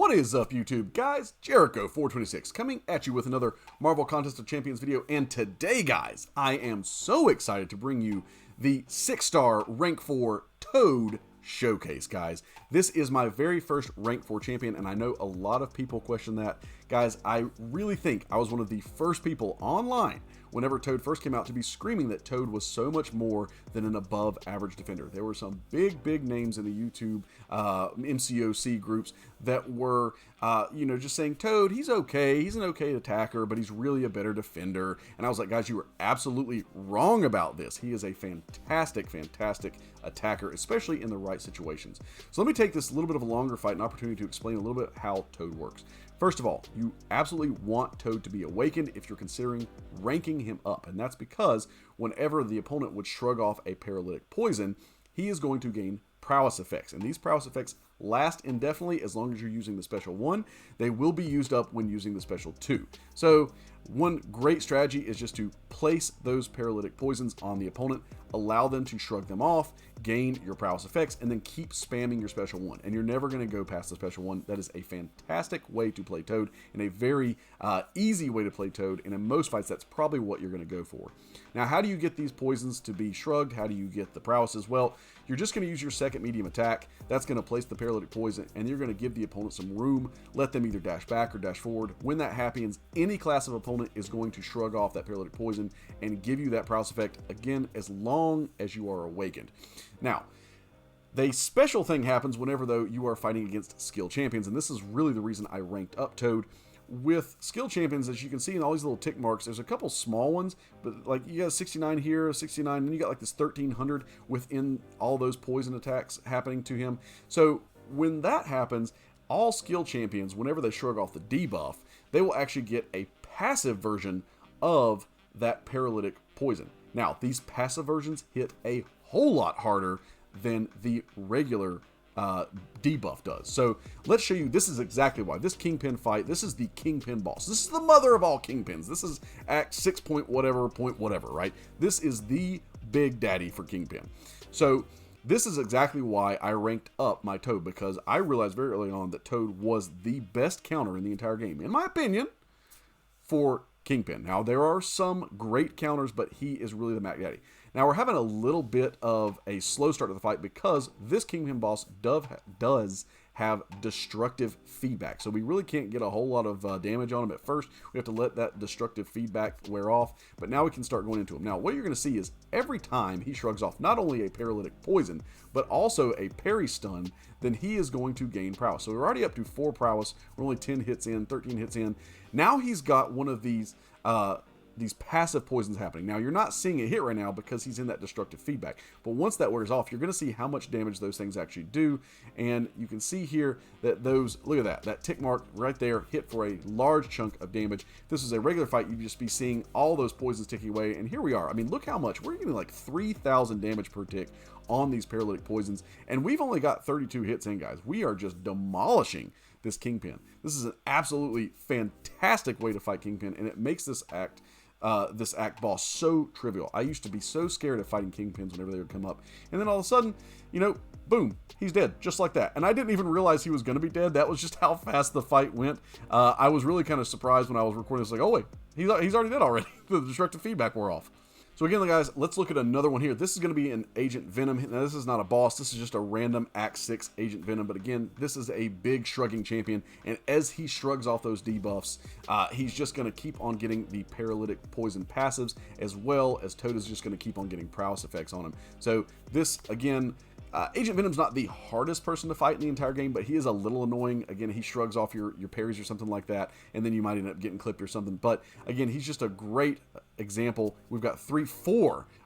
What is up, YouTube? Guys, Jericho426 coming at you with another Marvel Contest of Champions video, and today, guys, I am so excited to bring you the 6-star Rank 4 Toad Showcase, guys. This is my very first Rank 4 champion, and I know a lot of people question that. Guys, I really think I was one of the first people online whenever Toad first came out to be screaming that Toad was so much more than an above average defender. There were some big names in the YouTube MCoC groups that were, just saying, Toad, he's okay. He's an okay attacker, but he's really a better defender. And I was like, guys, you were absolutely wrong about this. He is a fantastic attacker, especially in the right situations. So let me take this a little bit of a longer fight, an opportunity to explain a little bit how Toad works. First of all, you absolutely want Toad to be awakened if you're considering ranking him up, and that's because whenever the opponent would shrug off a paralytic poison, he is going to gain prowess effects, and these prowess effects last indefinitely as long as you're using the special 1. They will be used up when using the special 2. So one great strategy is just to place those paralytic poisons on the opponent, allow them to shrug them off, gain your prowess effects, and then keep spamming your special 1. And you're never going to go past the special 1. That is a fantastic way to play Toad, and a very easy way to play Toad, and in most fights that's probably what you're going to go for. Now, how do you get these poisons to be shrugged? How do you get the prowess as well? You're just going to use your second medium attack. That's going to place the paralytic poison, and you're going to give the opponent some room, let them either dash back or dash forward. When that happens, any class of opponent is going to shrug off that paralytic poison and give you that prowess effect, again, as long as you are awakened. Now, the special thing happens whenever, though, you are fighting against skill champions, and this is really the reason I ranked up Toad. With skill champions, as you can see in all these little tick marks, there's a couple small ones, but like you got 69 here, 69, and you got like this 1300 within all those poison attacks happening to him. So when that happens, all skill champions, whenever they shrug off the debuff, they will actually get a passive version of that paralytic poison. Now, these passive versions hit a whole lot harder than the regular debuff does. So let's show you, this is exactly why. This Kingpin fight, this is the Kingpin boss. This is the mother of all Kingpins. This is Act 6 point whatever, right? This is the big daddy for Kingpin. So this is exactly why I ranked up my Toad, because I realized very early on that Toad was the best counter in the entire game, in my opinion, for Kingpin. Now, there are some great counters, but he is really the Mac Daddy. Now, we're having a little bit of a slow start to the fight because this Kingpin boss does have destructive feedback. So we really can't get a whole lot of damage on him at first. We have to let that destructive feedback wear off, but now we can start going into him. Now, what you're going to see is every time he shrugs off not only a paralytic poison, but also a parry stun, then he is going to gain prowess. So we're already up to 4 prowess. We're only 10 hits in, 13 hits in. Now he's got one of these passive poisons happening. Now, you're not seeing it hit right now because he's in that destructive feedback, but once that wears off, you're going to see how much damage those things actually do. And you can see here that those, look at that tick mark right there hit for a large chunk of damage. If this was a regular fight, you'd just be seeing all those poisons ticking away, and here we are. I mean, look how much we're getting, like 3,000 damage per tick on these paralytic poisons, and we've only got 32 hits in, guys. We are just demolishing this Kingpin. This is an absolutely fantastic way to fight Kingpin, and it makes this act boss so trivial. I used to be so scared of fighting Kingpins whenever they would come up, and then all of a sudden, boom, he's dead, just like that. And I didn't even realize he was going to be dead. That was just how fast the fight went. I was really kind of surprised when I was recording this, like, oh wait, he's already dead already. The destructive feedback wore off. So again, guys, let's look at another one here. This is going to be an Agent Venom. Now, this is not a boss. This is just a random Act 6 Agent Venom. But again, this is a big shrugging champion. And as he shrugs off those debuffs, he's just going to keep on getting the paralytic poison passives, as well as Toad is just going to keep on getting prowess effects on him. So this, again, Agent Venom's not the hardest person to fight in the entire game, but he is a little annoying. Again, he shrugs off your parries or something like that, and then you might end up getting clipped or something. But again, he's just a great example. We've got 4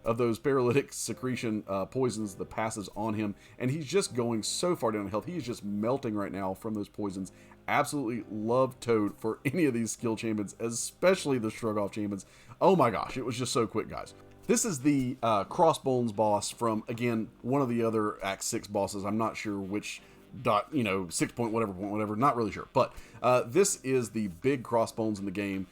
of those paralytic secretion poisons, the passives on him, and he's just going so far down in health. He is just melting right now from those poisons. Absolutely love Toad for any of these skill champions, especially the shrug off champions. Oh my gosh, it was just so quick, guys. This is the Crossbones boss from, again, one of the other Act 6 bosses. I'm not sure which 6 point whatever, not really sure. But this is the big Crossbones in the game.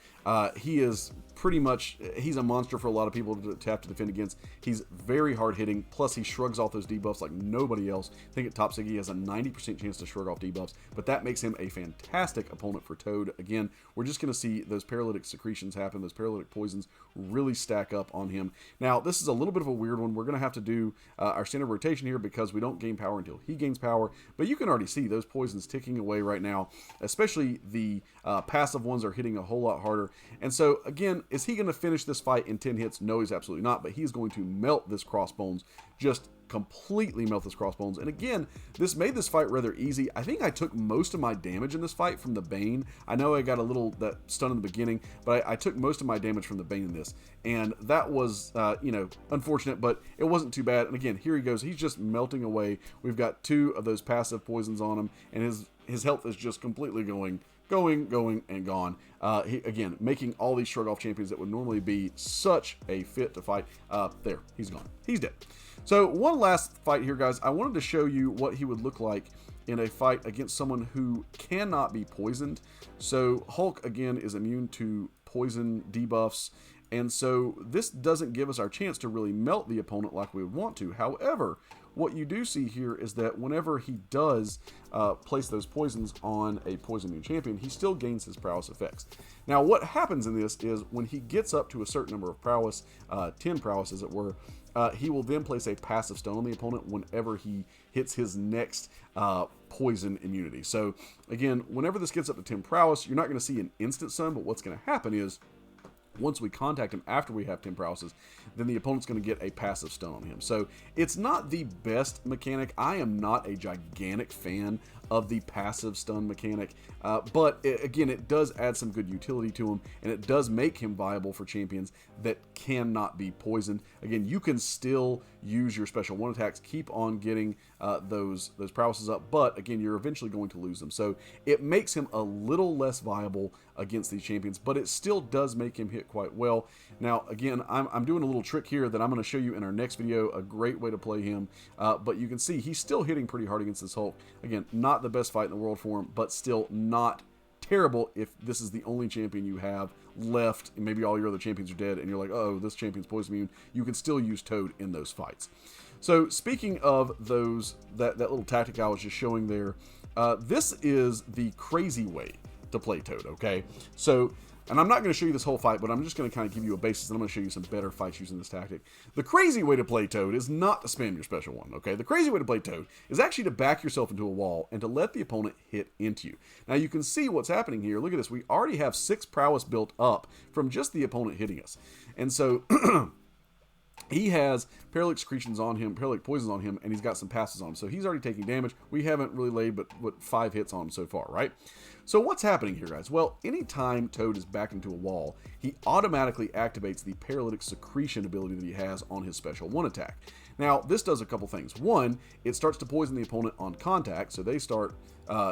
He is pretty much, he's a monster for a lot of people to have to defend against. He's very hard hitting, plus he shrugs off those debuffs like nobody else. I think at top sig he has a 90% chance to shrug off debuffs, but that makes him a fantastic opponent for Toad. Again, we're just going to see those paralytic secretions happen, those paralytic poisons really stack up on him. Now, this is a little bit of a weird one. We're going to have to do our standard rotation here because we don't gain power until he gains power, but you can already see those poisons ticking away right now, especially the passive ones are hitting a whole lot harder. And so, again, is he going to finish this fight in 10 hits? No, he's absolutely not, but he's going to melt this Crossbones, just completely melt this Crossbones. And again, this made this fight rather easy. I think I took most of my damage in this fight from the Bane. I know I got a little that stun in the beginning, but I took most of my damage from the Bane in this. And that was, you know, unfortunate, but it wasn't too bad. And again, here he goes. He's just melting away. We've got 2 of those passive poisons on him, and his health is just completely going, and gone. Again, making all these shrug off champions that would normally be such a fit to fight. There, he's gone. He's dead. So one last fight here, guys. I wanted to show you what he would look like in a fight against someone who cannot be poisoned. So Hulk, again, is immune to poison debuffs, and so this doesn't give us our chance to really melt the opponent like we would want to. However, what you do see here is that whenever he does place those poisons on a poison immune champion, he still gains his prowess effects. Now, what happens in this is when he gets up to a certain number of prowess, 10 prowess as it were, he will then place a passive stun on the opponent whenever he hits his next poison immunity. So again, whenever this gets up to 10 prowess, you're not going to see an instant stun, but what's going to happen is once we contact him after we have 10 prowesses, then the opponent's going to get a passive stun on him. So it's not the best mechanic. I am not a gigantic fan of the passive stun mechanic, but again, it does add some good utility to him, and it does make him viable for champions that cannot be poisoned. Again, you can still use your special 1 attacks, keep on getting those prowesses up, but again, you're eventually going to lose them. So it makes him a little less viable against these champions, but it still does make him hit quite well. Now, again, I'm doing a little trick here that I'm going to show you in our next video, a great way to play him, but you can see he's still hitting pretty hard against this Hulk. Again, not the best fight in the world for him, but still not terrible if this is the only champion you have left, and maybe all your other champions are dead, and you're like, oh, this champion's poison immune. You can still use Toad in those fights. So speaking of those, that little tactic I was just showing there, this is the crazy way to play Toad, okay? So, and I'm not going to show you this whole fight, but I'm just going to kind of give you a basis, and I'm going to show you some better fights using this tactic. The crazy way to play Toad is not to spam your special 1, okay? The crazy way to play Toad is actually to back yourself into a wall and to let the opponent hit into you. Now, you can see what's happening here. Look at this. We already have 6 prowess built up from just the opponent hitting us. And so he has paralytic secretions on him, paralytic poisons on him, and he's got some passes on him. So he's already taking damage. We haven't really laid but 5 hits on him so far, right? So what's happening here, guys? Well, anytime Toad is backed into a wall, he automatically activates the paralytic secretion ability that he has on his special 1 attack. Now, this does a couple things. One, it starts to poison the opponent on contact, so they start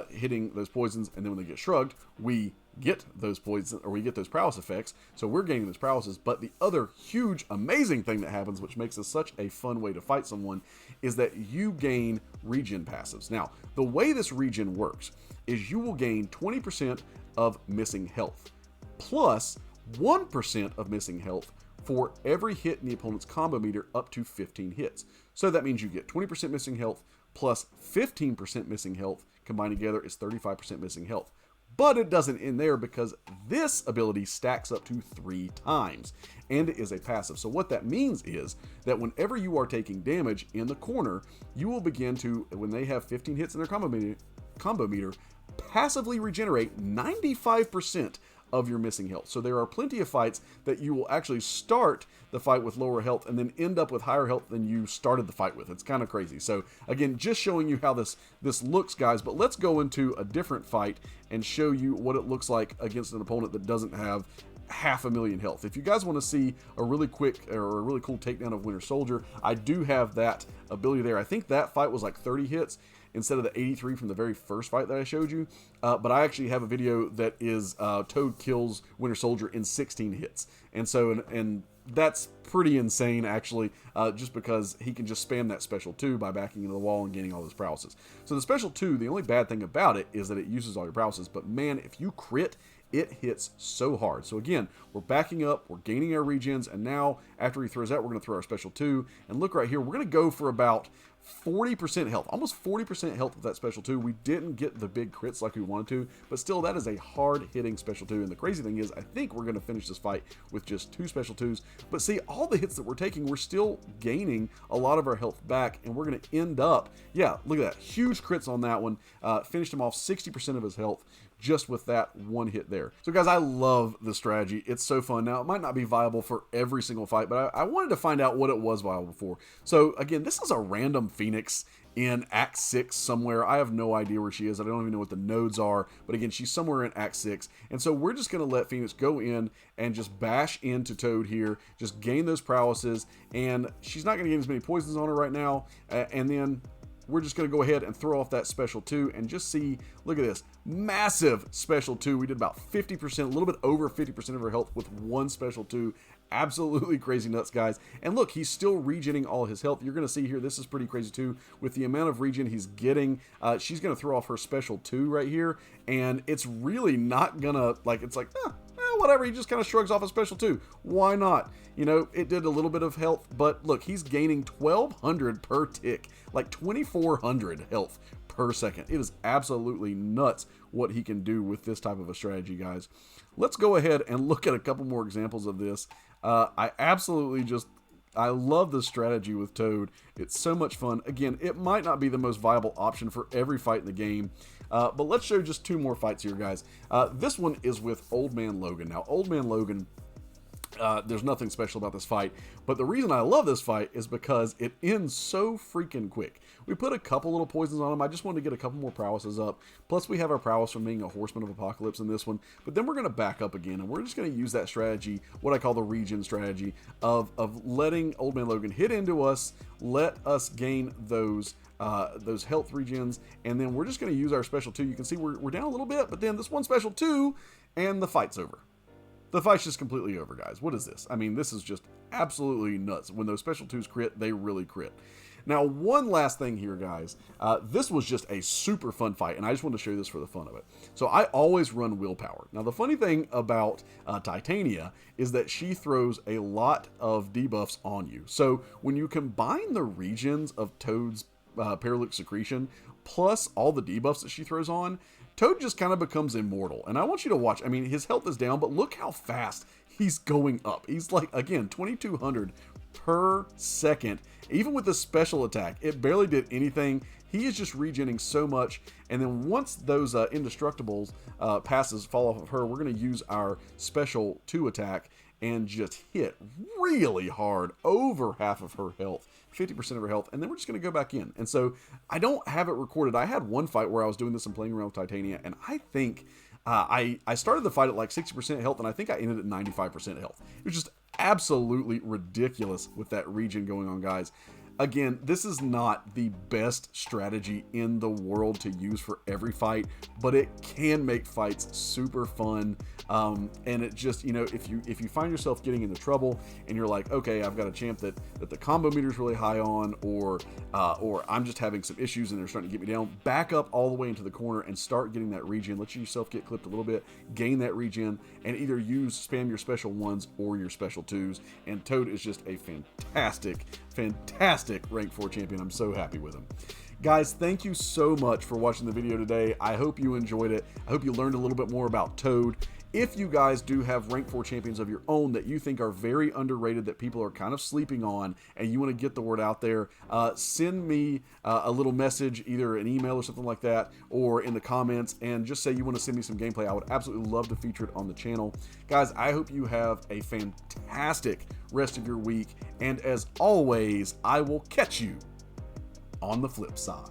hitting those poisons, and then when they get shrugged, we get those poisons, or we get those prowess effects, so we're gaining those prowesses. But the other huge, amazing thing that happens, which makes this such a fun way to fight someone, is that you gain regen passives. Now, the way this regen works is you will gain 20% of missing health, plus 1% of missing health for every hit in the opponent's combo meter up to 15 hits. So that means you get 20% missing health plus 15% missing health. Combined together is 35% missing health. But it doesn't end there, because this ability stacks up to 3 times and it is a passive. So what that means is that whenever you are taking damage in the corner, you will begin to, when they have 15 hits in their combo meter, passively regenerate 95% of your missing health. So there are plenty of fights that you will actually start the fight with lower health and then end up with higher health than you started the fight with. It's kind of crazy. So again, just showing you how this looks, guys, but let's go into a different fight and show you what it looks like against an opponent that doesn't have 500,000 health. If you guys want to see a really quick or a really cool takedown of Winter Soldier, I do have that ability there. I think that fight was like 30 hits instead of the 83 from the very first fight that I showed you. But I actually have a video that is Toad kills Winter Soldier in 16 hits. And so, and that's pretty insane, actually, just because he can just spam that special 2 by backing into the wall and gaining all those prowesses. So the special 2, the only bad thing about it is that it uses all your prowesses. But man, if you crit, it hits so hard. So again, we're backing up, we're gaining our regens, and now after he throws that, we're going to throw our special 2. And look right here, we're going to go for about 40% health, almost 40% health with that special 2. We didn't get the big crits like we wanted to, but still, that is a hard-hitting special 2. And the crazy thing is, I think we're going to finish this fight with just 2 special 2s. But see, all the hits that we're taking, we're still gaining a lot of our health back, and we're going to end up, yeah, look at that, huge crits on that one. Finished him off 60% of his health just with that one hit there. So guys, I love the strategy. It's so fun. Now, it might not be viable for every single fight, but I wanted to find out what it was viable for. So again, this is a random Phoenix in Act 6 somewhere. I have no idea where she is. I don't even know what the nodes are, but again, she's somewhere in Act 6. And so we're just going to let Phoenix go in and just bash into Toad here, just gain those prowesses, and she's not going to get as many poisons on her right now, and then we're just going to go ahead and throw off that special 2 and just see, look at this, massive special 2. We did about 50%, a little bit over 50% of her health with one special 2. Absolutely crazy nuts, guys. And look, he's still regening all his health. You're going to see here, this is pretty crazy too. With the amount of regen he's getting, she's going to throw off her special 2 right here. And it's really not going to, like, it's like, whatever, he just kind of shrugs off a special 2. Why not? You know, it did a little bit of health, but look, he's gaining 1,200 per tick, like 2,400 health per second. It is absolutely nuts what he can do with this type of a strategy, guys. Let's go ahead and look at a couple more examples of this. I love this strategy with Toad. It's so much fun. Again, it might not be the most viable option for every fight in the game, but let's show just 2 more fights here, guys. This one is with Old Man Logan. Now, Old Man Logan, there's nothing special about this fight, but the reason I love this fight is because it ends so freaking quick. We put a couple little poisons on him. I just wanted to get a couple more prowesses up. Plus, we have our prowess from being a Horseman of Apocalypse in this one. But then we're going to back up again, and we're just going to use that strategy, what I call the regen strategy, of letting Old Man Logan hit into us, let us gain those health regens, and then we're just going to use our special 2. You can see we're down a little bit, but then this one special 2, and the fight's over. The fight's just completely over, guys. What is this? I mean, this is just absolutely nuts. When those special 2s crit, they really crit. Now, one last thing here, guys. This was just a super fun fight, and I just wanted to show you this for the fun of it. So I always run willpower. Now, the funny thing about Titania is that she throws a lot of debuffs on you. So when you combine the regens of Toad's Paralytic Secretion plus all the debuffs that she throws on, Toad just kind of becomes immortal. And I want you to watch. I mean, his health is down, but look how fast he's going up. He's like, again, 2,200 per second. Even with the special attack, it barely did anything. He is just regenerating so much. And then once those indestructibles passes fall off of her, we're going to use our special 2 attack and just hit really hard, over half of her health, 50% of her health, and then we're just going to go back in. And so I don't have it recorded. I had one fight where I was doing this and playing around with Titania, and I think I started the fight at like 60% health, and I think I ended at 95% health. It was just absolutely ridiculous with that regen going on, guys. Again, this is not the best strategy in the world to use for every fight, but it can make fights super fun. And it just, you know, if you find yourself getting into trouble and you're like, okay, I've got a champ that the combo meter is really high on, or I'm just having some issues and they're starting to get me down, back up all the way into the corner and start getting that regen. Let yourself get clipped a little bit, gain that regen, and either spam your special 1s or your special 2s. And Toad is just a fantastic rank 4 champion. I'm so happy with him. Guys, thank you so much for watching the video today. I hope you enjoyed it. I hope you learned a little bit more about Toad. If you guys do have rank 4 champions of your own that you think are very underrated, that people are kind of sleeping on, and you want to get the word out there, send me a little message, either an email or something like that, or in the comments, and just say you want to send me some gameplay. I would absolutely love to feature it on the channel. Guys, I hope you have a fantastic rest of your week, and as always, I will catch you on the flip side.